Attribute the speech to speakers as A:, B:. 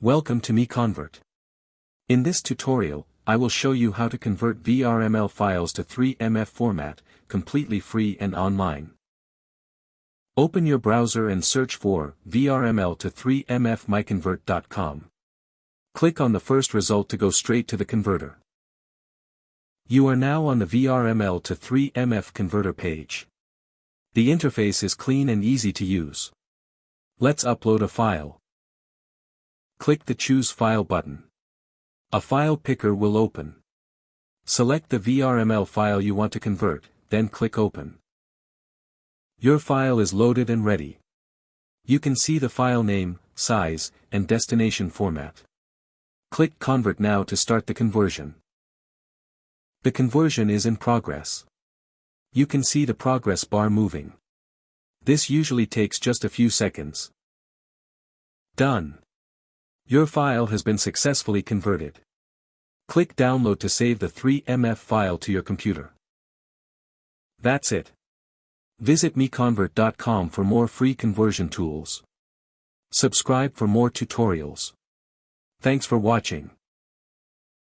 A: Welcome to MiConvert. In this tutorial, I will show you how to convert VRML files to 3MF format, completely free and online. Open your browser and search for VRML to 3MF MiConvert.com. Click on the first result to go straight to the converter. You are now on the VRML to 3MF converter page. The interface is clean and easy to use. Let's upload a file. Click the Choose File button. A file picker will open. Select the VRML file you want to convert, then click Open. Your file is loaded and ready. You can see the file name, size, and destination format. Click Convert now to start the conversion. The conversion is in progress. You can see the progress bar moving. This usually takes just a few seconds. Done. Your file has been successfully converted. Click Download to save the 3MF file to your computer. That's it. Visit MiConvert.com for more free conversion tools. Subscribe for more tutorials. Thanks for watching.